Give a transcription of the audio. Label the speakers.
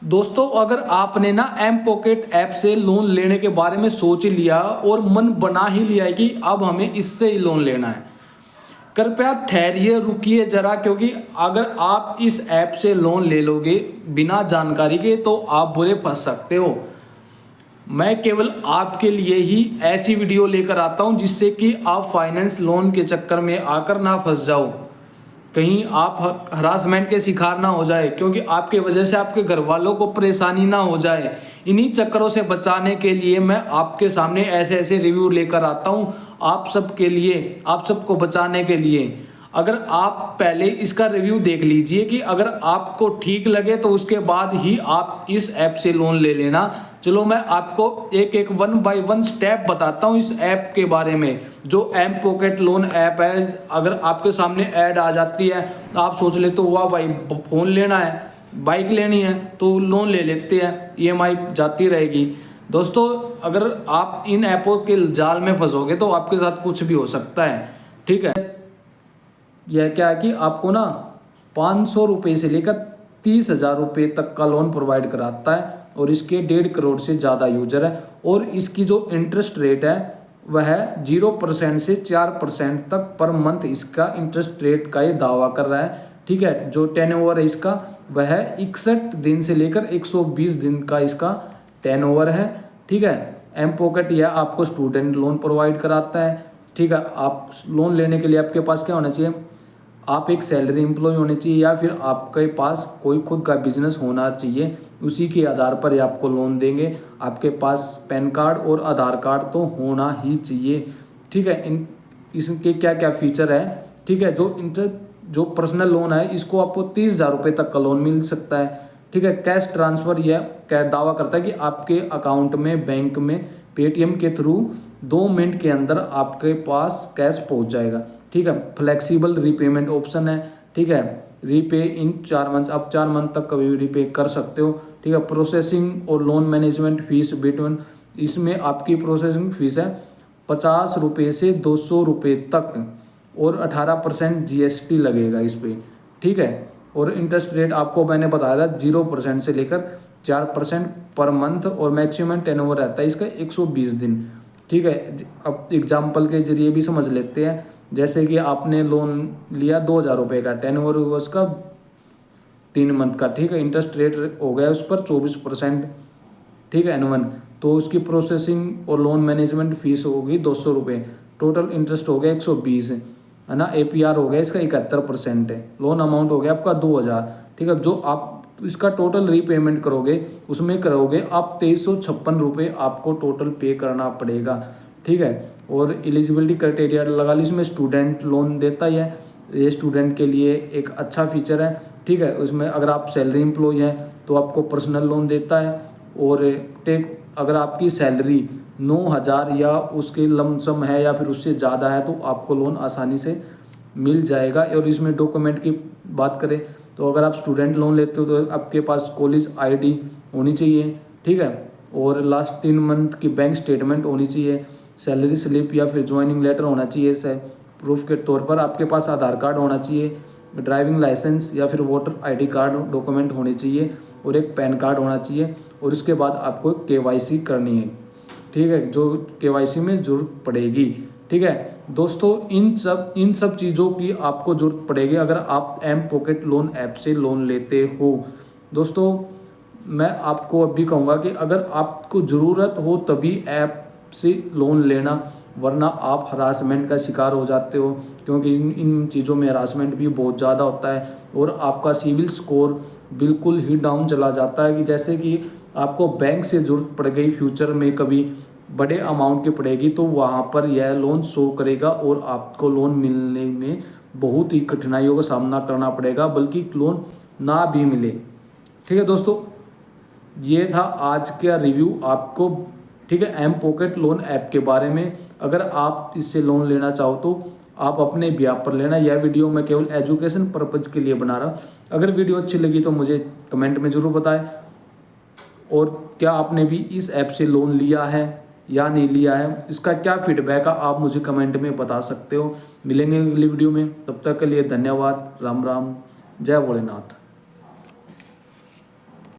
Speaker 1: दोस्तों, अगर आपने ना एम पॉकेट ऐप से लोन लेने के बारे में सोच लिया और मन बना ही लिया है कि अब हमें इससे ही लोन लेना है, कृपया ठहरिए, रुकिए जरा, क्योंकि अगर आप इस ऐप से लोन ले लोगे बिना जानकारी के तो आप बुरे फंस सकते हो। मैं केवल आपके लिए ही ऐसी वीडियो लेकर आता हूं जिससे कि आप फाइनेंस लोन के चक्कर में आकर ना फंस जाओ, कहीं आप हरासमेंट के शिकार ना हो जाए, क्योंकि आपके वजह से आपके घर वालों को परेशानी ना हो जाए। इन्हीं चक्करों से बचाने के लिए मैं आपके सामने ऐसे ऐसे रिव्यू लेकर आता हूँ, आप सबके लिए, आप सबको बचाने के लिए। अगर आप पहले इसका रिव्यू देख लीजिए कि अगर आपको ठीक लगे तो उसके बाद ही आप इस ऐप से लोन ले लेना। चलो मैं आपको एक एक 1 बाय 1 स्टेप बताता हूँ इस ऐप के बारे में। जो एम पॉकेट लोन ऐप है, अगर आपके सामने ऐड आ जाती है तो आप सोच लेते हो वाह भाई, फ़ोन लेना है, बाइक लेनी है तो लोन ले लेते हैं, ईएमआई जाती रहेगी। दोस्तों, अगर आप इन ऐपों के जाल में फंसोगे तो आपके साथ कुछ भी हो सकता है। ठीक है, यह क्या है कि आपको ना 500 रुपये से लेकर 30,000 रुपये तक का लोन प्रोवाइड कराता है और इसके 1.5 करोड़ से ज़्यादा यूजर है। और इसकी जो इंटरेस्ट रेट है वह 0% से 4% तक पर मंथ इसका इंटरेस्ट रेट का ये दावा कर रहा है। ठीक है, जो टेनओवर है इसका वह 61 दिन से लेकर 120 दिन का इसका टेनओवर है। ठीक है, एम पॉकेट यह आपको स्टूडेंट लोन प्रोवाइड कराता है। ठीक है, आप लोन लेने के लिए आपके पास क्या होना चाहिए, आप एक सैलरी एम्प्लॉय होने चाहिए या फिर आपके पास कोई खुद का बिजनेस होना चाहिए। उसी के आधार पर ये आपको लोन देंगे। आपके पास पैन कार्ड और आधार कार्ड तो होना ही चाहिए। ठीक है, इसके क्या क्या फीचर है। ठीक है, जो पर्सनल लोन है इसको आपको 30,000 रुपये तक का लोन मिल सकता है। ठीक है, कैश ट्रांसफ़र यह क्या दावा करता है कि आपके अकाउंट में बैंक में पेटीएम के थ्रू 2 मिनट के अंदर आपके पास कैश पहुंच जाएगा। ठीक है, फ्लेक्सिबल रीपेमेंट ऑप्शन है। ठीक है, रीपे इन 4 मंथ, आप 4 मंथ तक कभी भी रीपे कर सकते हो। ठीक है, प्रोसेसिंग और लोन मैनेजमेंट फीस बिटवीन, इसमें आपकी प्रोसेसिंग फीस है 50 रुपये से 200 रुपये तक और 18% जीएसटी लगेगा इस पर। ठीक है, और इंटरेस्ट रेट आपको मैंने बताया था 0% से लेकर 4% पर मंथ और मैक्सिमम टेनओवर रहता है इसका 120 दिन। ठीक है, अब एग्जाम्पल के जरिए भी समझ लेते हैं। जैसे कि आपने लोन लिया 2,000 रुपये का, टेनओवर हुआ उसका 3 मंथ का। ठीक है, इंटरेस्ट रेट हो गया उस पर 24%। ठीक है, N1, तो उसकी प्रोसेसिंग और लोन मैनेजमेंट फीस होगी 200 रुपये, टोटल इंटरेस्ट हो गया 120 है ना। APR हो गया इसका 71% है। लोन अमाउंट हो गया आपका 2,000। ठीक है, जो आप इसका टोटल रीपेमेंट करोगे उसमें करोगे आप 2356 रुपये आपको टोटल पे करना पड़ेगा। ठीक है, और एलिजिबिलिटी क्राइटेरिया लगा ली, इसमें स्टूडेंट लोन देता ही है, ये स्टूडेंट के लिए एक अच्छा फीचर है। ठीक है, उसमें अगर आप सैलरी एम्प्लॉय हैं तो आपको पर्सनल लोन देता है। और अगर आपकी सैलरी 9,000 या उसके लमसम है या फिर उससे ज़्यादा है तो आपको लोन आसानी से मिल जाएगा। और इसमें डॉक्यूमेंट की बात करें तो अगर आप स्टूडेंट लोन लेते हो तो आपके पास कॉलेज आईडी होनी चाहिए। ठीक है, और लास्ट 3 मंथ की बैंक स्टेटमेंट होनी चाहिए, सैलरी स्लिप या फिर ज्वाइनिंग लेटर होना चाहिए। प्रूफ के तौर पर आपके पास आधार कार्ड होना चाहिए, ड्राइविंग लाइसेंस या फिर वोटर आईडी कार्ड डॉक्यूमेंट होने चाहिए और एक पैन कार्ड होना चाहिए। और इसके बाद आपको KYC करनी है। ठीक है, जो KYC में जरूरत पड़ेगी। ठीक है दोस्तों, इन सब चीज़ों की आपको जरूरत पड़ेगी अगर आप एम पॉकेट लोन ऐप से लोन लेते हो। दोस्तों, मैं आपको अब भी कहूँगा कि अगर आपको ज़रूरत हो तभी ऐप से लोन लेना, वरना आप हरासमेंट का शिकार हो जाते हो, क्योंकि इन चीज़ों में हरासमेंट भी बहुत ज़्यादा होता है और आपका सिविल स्कोर बिल्कुल ही डाउन चला जाता है। कि जैसे कि आपको बैंक से ज़रूरत पड़ गई फ्यूचर में, कभी बड़े अमाउंट की पड़ेगी तो वहाँ पर यह लोन शो करेगा और आपको लोन मिलने में बहुत ही कठिनाइयों का सामना करना पड़ेगा, बल्कि लोन ना भी मिले। ठीक है दोस्तों, ये था आज का रिव्यू आपको। ठीक है, एम पॉकेट लोन ऐप के बारे में। अगर आप इससे लोन लेना चाहो तो आप अपने ब्याह पर लेना। यह वीडियो मैं केवल एजुकेशन पर्पज़ के लिए बना रहा हूँ। अगर वीडियो अच्छी लगी तो मुझे कमेंट में ज़रूर बताएं। और क्या आपने भी इस ऐप से लोन लिया है या नहीं लिया है, इसका क्या फीडबैक है आप मुझे कमेंट में बता सकते हो। मिलेंगे अगली वीडियो में, तब तक के लिए धन्यवाद। राम राम, जय भोलेनाथ।